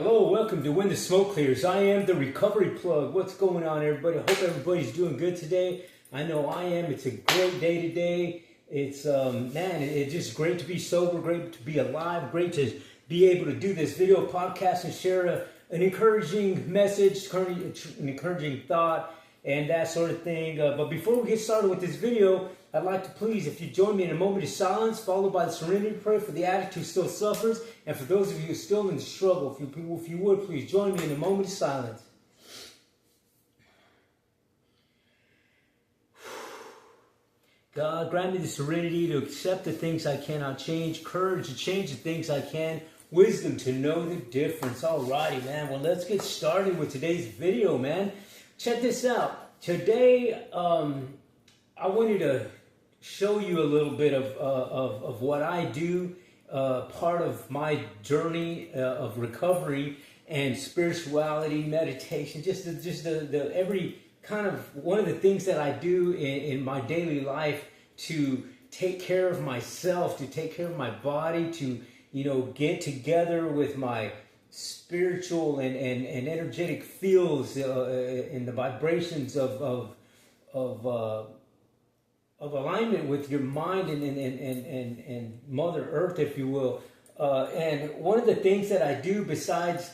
Hello, welcome to When the Smoke Clears. I am the Recovery Plug. What's going on, everybody? I hope everybody's doing good today. I know I am. It's a great day today. It's, it's just great to be sober, great to be alive, great to be able to do this video podcast and share an encouraging message, an encouraging thought, and that sort of thing. But before we get started with this video, I'd like to please, if you join me in a moment of silence, followed by the serenity prayer for the addict who still suffers, and for those of you who are still in the struggle, if you would, please join me in a moment of silence. God, grant me the serenity to accept the things I cannot change, courage to change the things I can, wisdom to know the difference. Alrighty, man. Well, let's get started with today's video, man. Check this out. Today, I wanted to show you a little bit of what I do, part of my journey of recovery and spirituality, meditation, just the every kind of one of the things that I do in my daily life to take care of myself, to take care of my body, to get together with my spiritual and energetic fields in the vibrations of alignment with your mind and Mother Earth, if you will. And one of the things that I do besides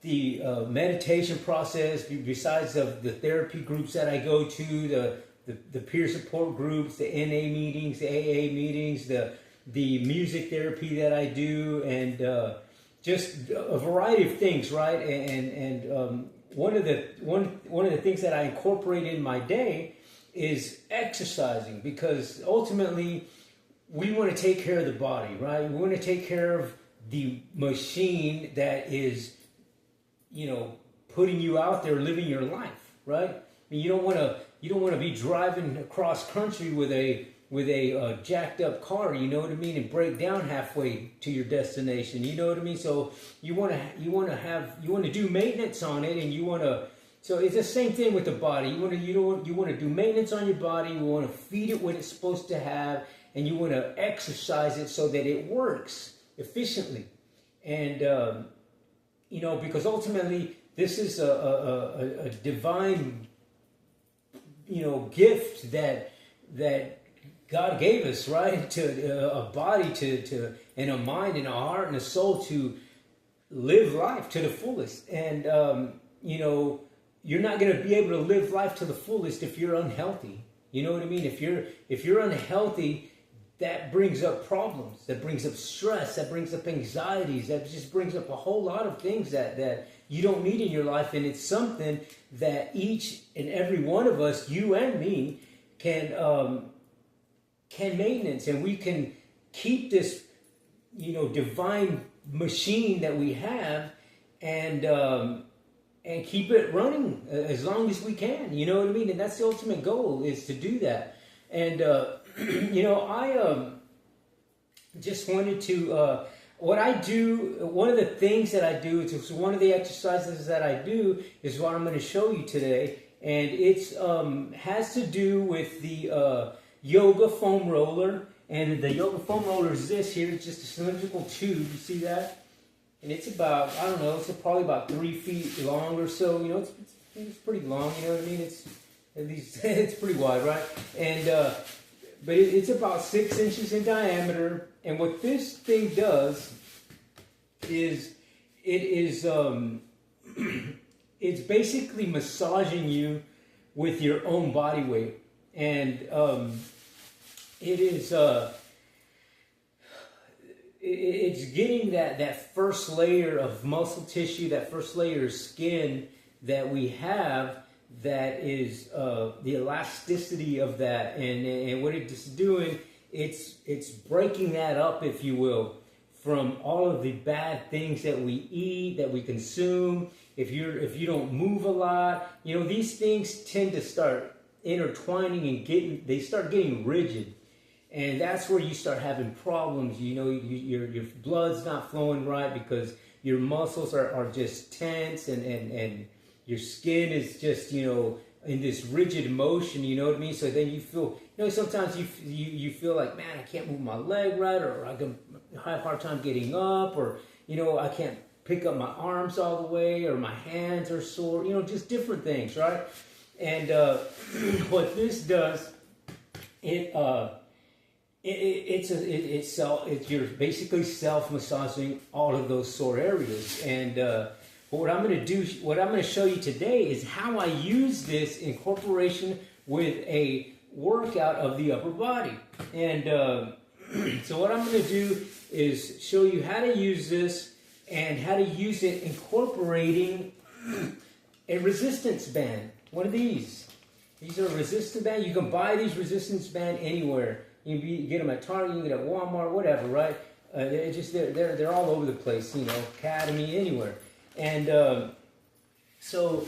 the meditation process, besides of the therapy groups that I go to, the peer support groups, the NA meetings, the AA meetings, the music therapy that I do, and just a variety of things, right? And one of the things that I incorporate in my day is exercising, because ultimately we want to take care of the body, right? We want to take care of the machine that is, putting you out there living your life, right? I mean, you don't want to be driving across country with a jacked up car, you know what I mean, and break down halfway to your destination, you know what I mean? So you want to do maintenance on it, and so it's the same thing with the body. You want to do maintenance on your body. You want to feed it what it's supposed to have, and you want to exercise it so that it works efficiently. And because ultimately this is a divine gift that God gave us, right? To a body, and a mind, and a heart, and a soul to live life to the fullest. And you're not going to be able to live life to the fullest if you're unhealthy. You know what I mean? If you're unhealthy, that brings up problems, that brings up stress, that brings up anxieties, that just brings up a whole lot of things that you don't need in your life. And it's something that each and every one of us, you and me, can maintenance, and we can keep this divine machine that we have, and keep it running as long as we can, you know what I mean? And that's the ultimate goal, is to do that. And, I just wanted to, what I do, one of the things that I do, it's one of the exercises that I do is what I'm going to show you today. And it's has to do with the yoga foam roller. And the yoga foam roller is this here. It's just a cylindrical tube. You see that? And it's about, I don't know, it's probably about 3 feet long or so. It's pretty long, you know what I mean? It's at least it's pretty wide, right? And but it's about 6 inches in diameter. And what this thing does is it's basically massaging you with your own body weight, and it is. It's getting that first layer of muscle tissue, that first layer of skin that we have, that is the elasticity of that, and what it's doing, it's breaking that up, if you will, from all of the bad things that we eat, that we consume. If you don't move a lot, these things tend to start intertwining and they start getting rigid. And that's where you start having problems. Your blood's not flowing right because your muscles are just tense, and your skin is just, in this rigid motion, you know what I mean? So then you feel, sometimes you feel like, man, I can't move my leg right, or I have a hard time getting up, or, I can't pick up my arms all the way, or my hands are sore, just different things, right? And what this does, you're basically self-massaging all of those sore areas. And what I'm going to show you today is how I use this in corporation with a workout of the upper body. And so what I'm going to do is show you how to use this and how to use it incorporating a resistance band. One of these. These are resistance band. You can buy these resistance band anywhere. You can get them at Target, you can get them at Walmart, whatever, right? They're all over the place, Academy, anywhere. And so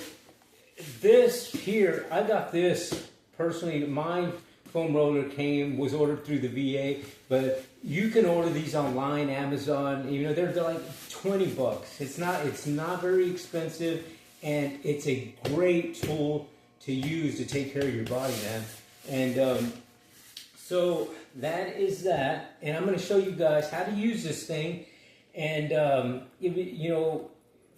this here, I got this personally. My foam roller was ordered through the VA, but you can order these online, Amazon. They're like $20. It's not very expensive, and it's a great tool to use to take care of your body, man. And so that is that, and I'm going to show you guys how to use this thing. And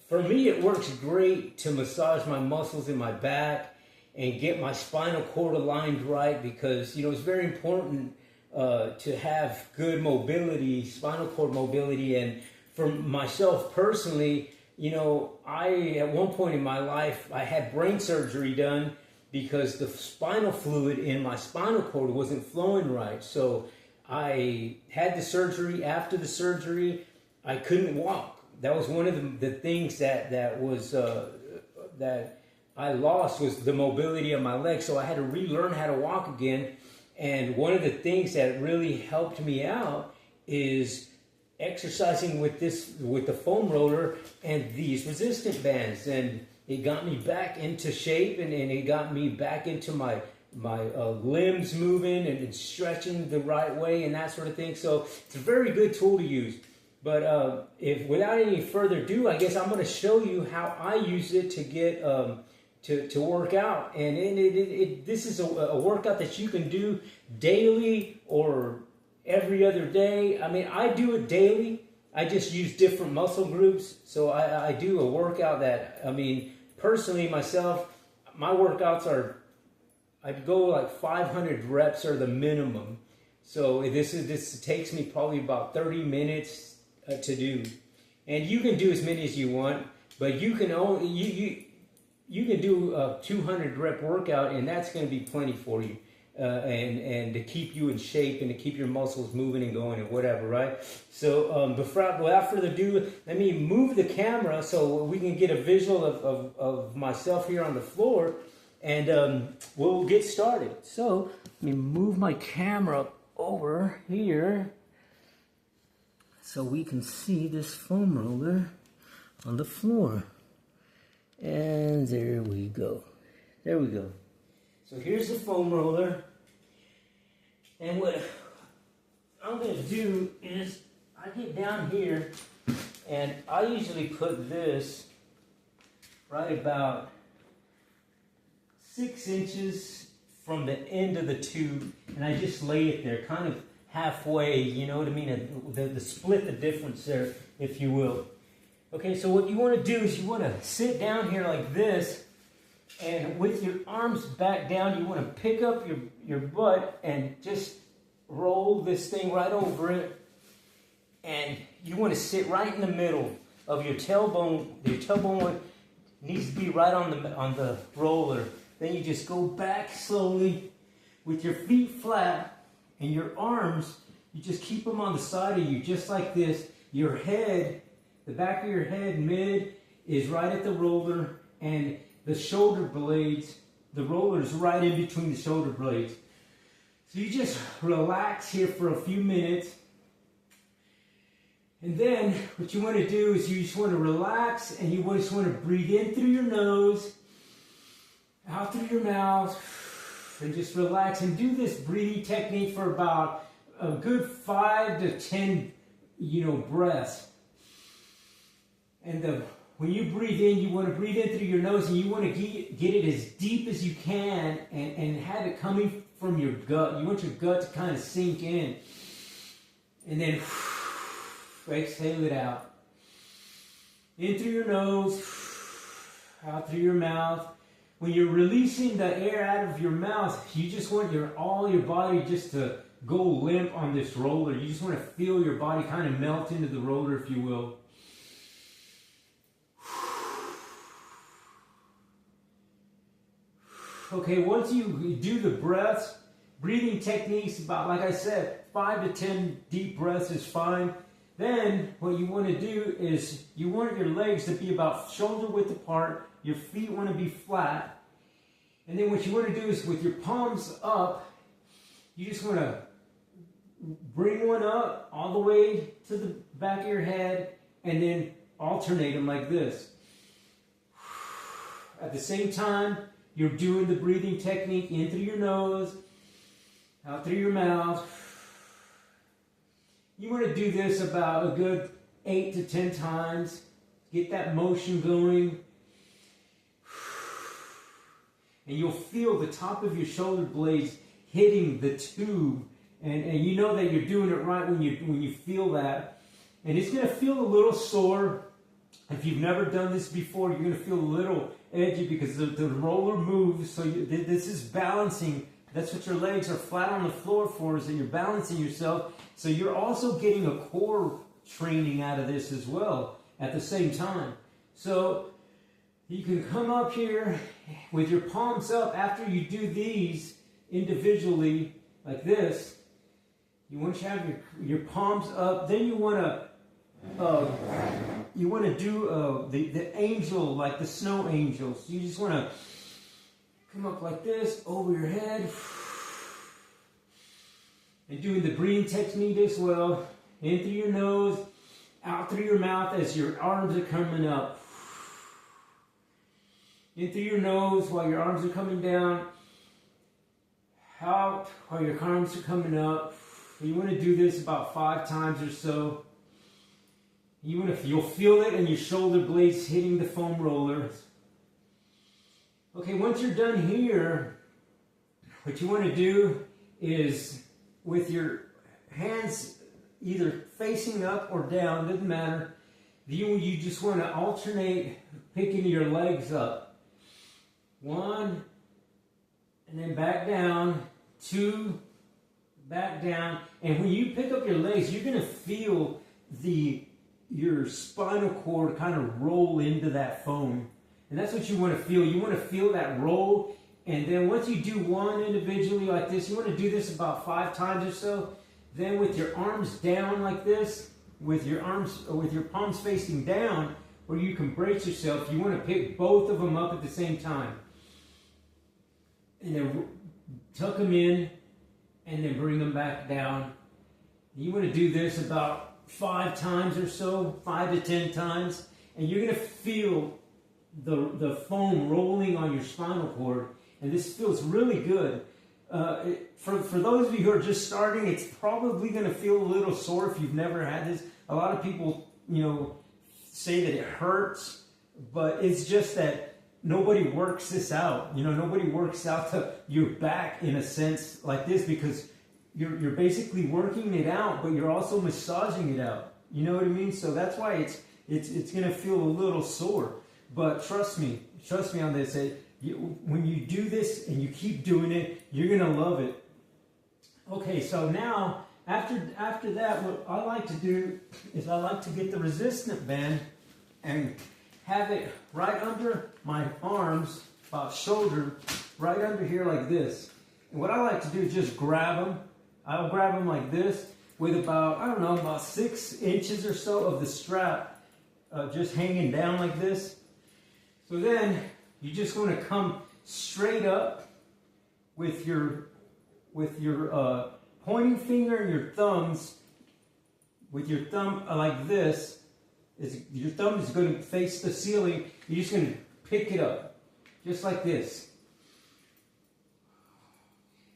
for me, it works great to massage my muscles in my back and get my spinal cord aligned right, because it's very important to have good mobility, spinal cord mobility. And for myself personally, at one point in my life, I had brain surgery done because the spinal fluid in my spinal cord wasn't flowing right. So I had the surgery. After the surgery, I couldn't walk. That was one of the things that I lost, was the mobility of my legs. So I had to relearn how to walk again. And one of the things that really helped me out is exercising with the foam roller and these resistant bands. And it got me back into shape, and it got me back into my limbs moving and stretching the right way and that sort of thing. So it's a very good tool to use. But without any further ado, I guess I'm going to show you how I use it to get to work out. And this is a workout that you can do daily or every other day. I mean, I do it daily. I just use different muscle groups. So I do a workout that, personally myself, my workouts I'd go like 500 reps are the minimum. So this takes me probably about 30 minutes to do. And you can do as many as you want, but you can do a 200 rep workout, and that's going to be plenty for you. And to keep you in shape and to keep your muscles moving and going and whatever, right? So without further ado, let me move the camera so we can get a visual of myself here on the floor, and we'll get started. So let me move my camera over here so we can see this foam roller on the floor. And there we go. There we go. So here's the foam roller, and what I'm going to do is I get down here, and I usually put this right about 6 inches from the end of the tube, and I just lay it there kind of halfway, you know what I mean, the split the difference there, if you will. Okay, so what you want to do is you want to sit down here like this, and with your arms back down, you want to pick up your butt and just roll this thing right over it. And you want to sit right in the middle of your tailbone. Your tailbone needs to be right on the roller. Then you just go back slowly with your feet flat, and your arms, you just keep them on the side of you, just like this. Your head, the back of your head, mid, is right at the roller, and the shoulder blades, the roller is right in between the shoulder blades. So you just relax here for a few minutes. And then what you want to do is you just want to relax, and you just want to breathe in through your nose, out through your mouth, and just relax. And do this breathing technique for about a good 5 to 10, breaths. And when you breathe in, you want to breathe in through your nose, and you want to get it as deep as you can, and have it coming from your gut. You want your gut to kind of sink in. And then exhale it out. In through your nose, out through your mouth. When you're releasing the air out of your mouth, you just want all your body just to go limp on this roller. You just want to feel your body kind of melt into the roller, if you will. Okay, once you do the breaths, breathing techniques, about, like I said, 5 to 10 deep breaths is fine. Then what you want to do is you want your legs to be about shoulder width apart. Your feet want to be flat. And then what you want to do is with your palms up, you just want to bring one up all the way to the back of your head and then alternate them like this. At the same time, you're doing the breathing technique in through your nose, out through your mouth. You want to do this about a good 8 to 10 times. Get that motion going. And you'll feel the top of your shoulder blades hitting the tube. And you know that you're doing it right when you feel that. And it's going to feel a little sore. If you've never done this before, you're going to feel a little edgy because the roller moves. So this is balancing. That's what your legs are flat on the floor for, is that you're balancing yourself. So you're also getting a core training out of this as well at the same time. So you can come up here with your palms up after you do these individually like this. You want to have your palms up. Then you want to do the angel, like the snow angels. You just want to come up like this over your head. And doing the breathing technique as well. In through your nose, out through your mouth as your arms are coming up. In through your nose while your arms are coming down. Out while your arms are coming up. You want to do this about 5 times or so. You'll feel it in your shoulder blades hitting the foam rollers. Okay, once you're done here, what you want to do is, with your hands either facing up or down, doesn't matter, you just want to alternate picking your legs up. 1, and then back down. 2, back down. And when you pick up your legs, you're going to feel your spinal cord kind of roll into that foam. And that's what you want to feel. You want to feel that roll. And then once you do one individually like this, you want to do this about 5 times or so. Then with your arms down like this, with your palms facing down, where you can brace yourself, you want to pick both of them up at the same time. And then tuck them in, and then bring them back down. You want to do this about 5 times or so, 5 to 10 times. And you're going to feel the foam rolling on your spinal cord. And this feels really good. For those of you who are just starting, it's probably going to feel a little sore if you've never had this. A lot of people, say that it hurts, but it's just that nobody works this out. Nobody works out your back in a sense like this, because you're basically working it out, but you're also massaging it out. You know what I mean? So that's why it's going to feel a little sore. But trust me on this. When you do this and you keep doing it, you're going to love it. Okay, so now, after that, what I like to do is I like to get the resistant band and have it right under my arms, about shoulder, right under here like this. And what I like to do is just grab them. I'll grab them like this with about 6 inches or so of the strap just hanging down like this. So then you just want to come straight up with your pointing finger and your thumbs. With your thumb like this, your thumb is going to face the ceiling. You're just going to pick it up, just like this.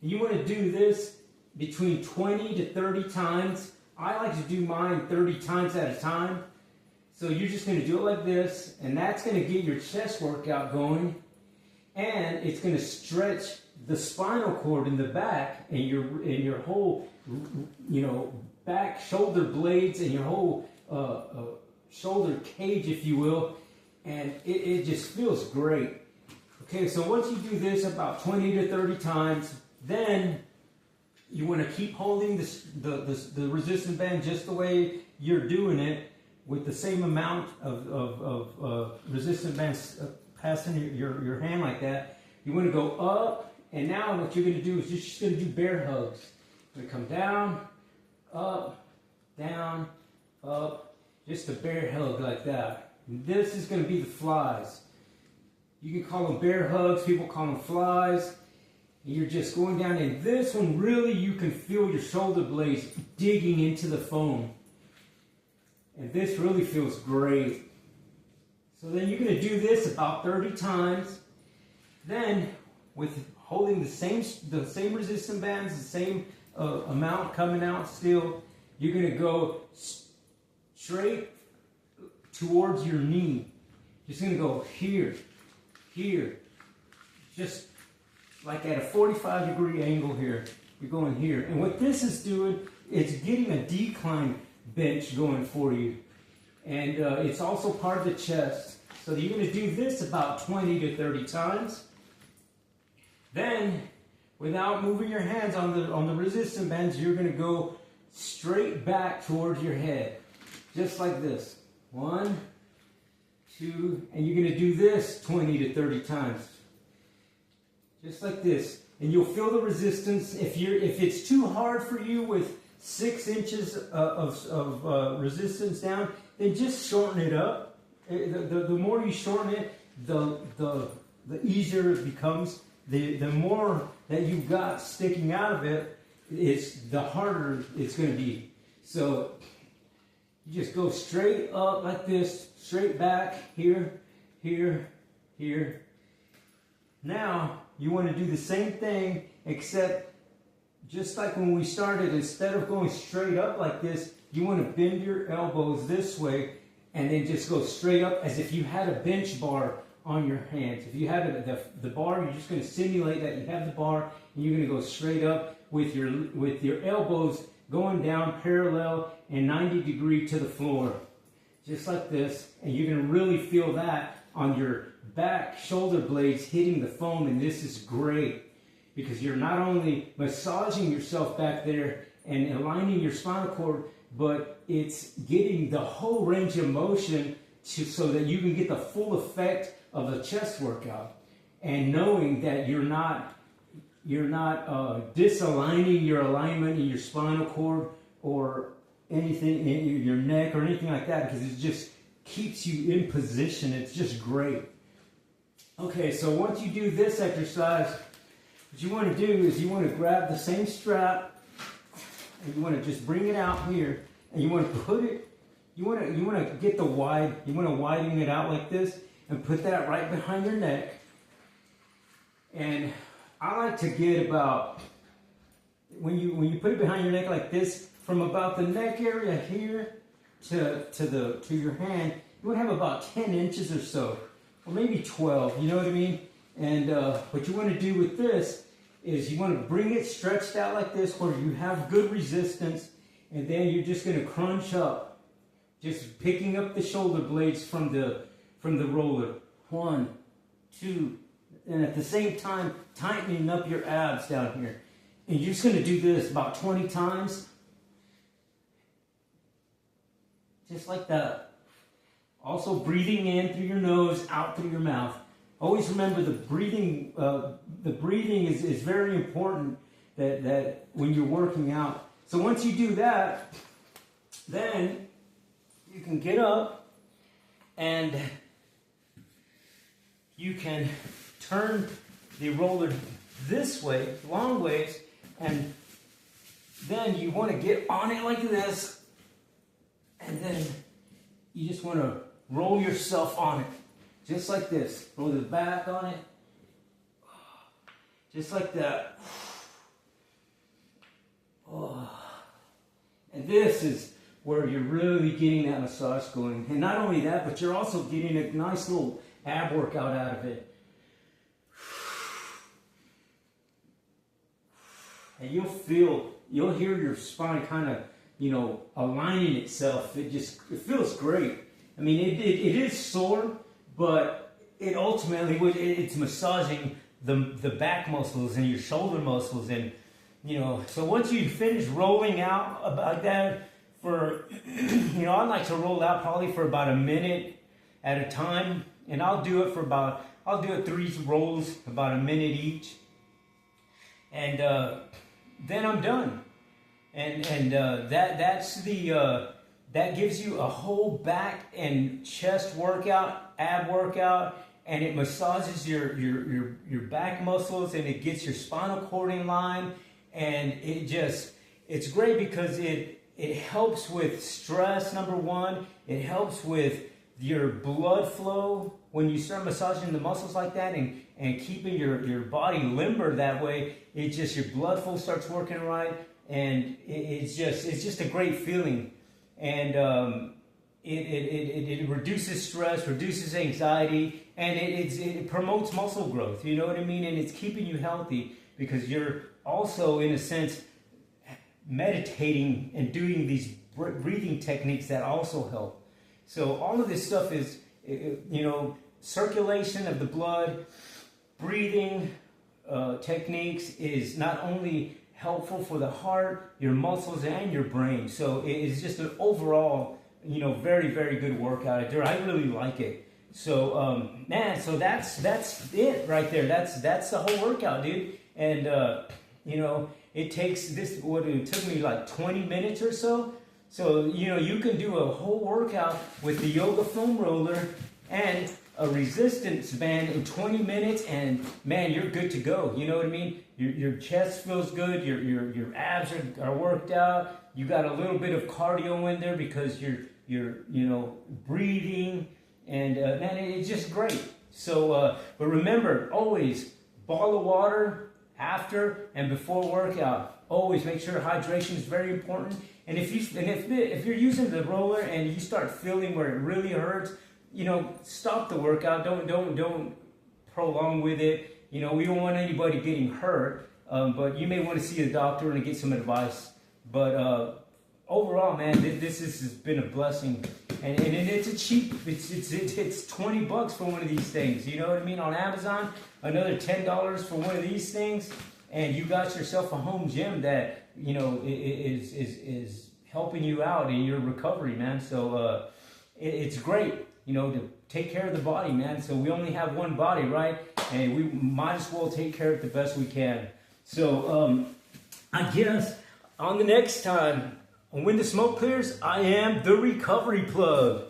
You want to do this between 20 to 30 times. I like to do mine 30 times at a time. So you're just going to do it like this, and that's going to get your chest workout going, and it's going to stretch the spinal cord in the back, and your whole, back shoulder blades, and your whole shoulder cage, if you will, and it just feels great. Okay, so once you do this about 20 to 30 times, then you want to keep holding the resistance band just the way you're doing it, with the same amount of resistance bands passing your hand like that. You want to go up, and now what you're going to do is you're just going to do bear hugs. You're going to come down, up, just a bear hug like that. And this is going to be the flies. You can call them bear hugs, people call them flies. And you're just going down, and this one really you can feel your shoulder blades digging into the foam. And this really feels great. So then you're going to do this about 30 times. Then, with holding the same resistance bands, the same amount coming out still, you're going to go straight towards your knee. Just going to go here, just like at a 45-degree angle here. You're going here. And what this is doing, it's getting a decline bench going for you. And it's also part of the chest. So you're going to do this about 20 to 30 times. Then, without moving your hands on the resistance bands, you're going to go straight back towards your head. Just like this. 1, 2, and you're going to do this 20 to 30 times. Just like this. And you'll feel the resistance. If it's too hard for you with 6 inches of resistance down, then just shorten it up. The more you shorten it, the easier it becomes. The more that you've got sticking out of it, the harder it's going to be. So you just go straight up like this, straight back, here, here, here. Now you want to do the same thing, except just like when we started, instead of going straight up like this, you want to bend your elbows this way and then just go straight up as if you had a bench bar on your hands. If you have the bar, you're just going to simulate that you have the bar, and you're going to go straight up with your elbows going down parallel and 90 degree to the floor. Just like this. And you're going to really feel that on your back shoulder blades hitting the foam, and this is great because you're not only massaging yourself back there and aligning your spinal cord, but it's getting the whole range of motion so that you can get the full effect of the chest workout, and knowing that you're not disaligning your alignment in your spinal cord or anything in your neck or anything like that, because it just keeps you in position. It's just great. Okay, so once you do this exercise, what you want to do is you want to grab the same strap and you want to just bring it out here, and you want to put it, you want to get you want to widen it out like this and put that right behind your neck. And I like to get about, when you put it behind your neck like this, from about the neck area here to your hand, you want to have about 10 inches or so, or maybe 12, you know what I mean? And what you want to do with this is you want to bring it stretched out like this where you have good resistance, and then you're just going to crunch up, just picking up the shoulder blades from the roller. 1, 2, and at the same time tightening up your abs down here. And you're just going to do this about 20 times. Just like that. Also breathing in through your nose, out through your mouth. Always remember the breathing. The breathing is very important that when you're working out. So once you do that, then you can get up and you can turn the roller this way, long ways, and then you want to get on it like this, and then you just want to roll yourself on it, just like this. Roll the back on it, just like that. And this is where you're really getting that massage going. And not only that, but you're also getting a nice little ab workout out of it. And you'll hear your spine kind of, aligning itself. It feels great. I mean, it is sore, but it ultimately it's massaging the back muscles and your shoulder muscles, and so once you finish rolling out about that for, I like to roll out probably for about a minute at a time, and I'll do it 3 rolls, about a minute each, and then I'm done. And that gives you a whole back and chest workout, ab workout, and it massages your back muscles, and it gets your spinal cord in line, and it's great because it helps with stress, number one. It helps with your blood flow when you start massaging the muscles like that, and keeping your body limber that way. Your blood flow starts working right, and it's just a great feeling. And it reduces stress, reduces anxiety, and it promotes muscle growth. You know what I mean? And it's keeping you healthy because you're also, in a sense, meditating and doing these breathing techniques that also help. So all of this stuff is, circulation of the blood, breathing techniques is not only helpful for the heart, your muscles, and your brain. So it's just an overall, very, very good workout. I really like it. So, so that's it right there. That's the whole workout, dude. And, it takes it took me like 20 minutes or so. So, you can do a whole workout with the yoga foam roller and a resistance band in 20 minutes, and man, you're good to go. You know what I mean? Your chest feels good, your abs are worked out, you got a little bit of cardio in there because you're breathing, and man, it's just great. So, but remember, always bottle of water after and before workout. Always make sure hydration is very important. And if you're using the roller and you start feeling where it really hurts, stop the workout. Don't prolong with it. We don't want anybody getting hurt. But you may want to see a doctor and get some advice. But overall, man, this has been a blessing. And it's a cheap. It's $20 for one of these things. You know what I mean? On Amazon, another $10 for one of these things, and you got yourself a home gym that is helping you out in your recovery, man. So it's great, to take care of the body, man. So we only have one body, right? And we might as well take care of it the best we can. So I guess on the next time, when the smoke clears, I am the recovery plug.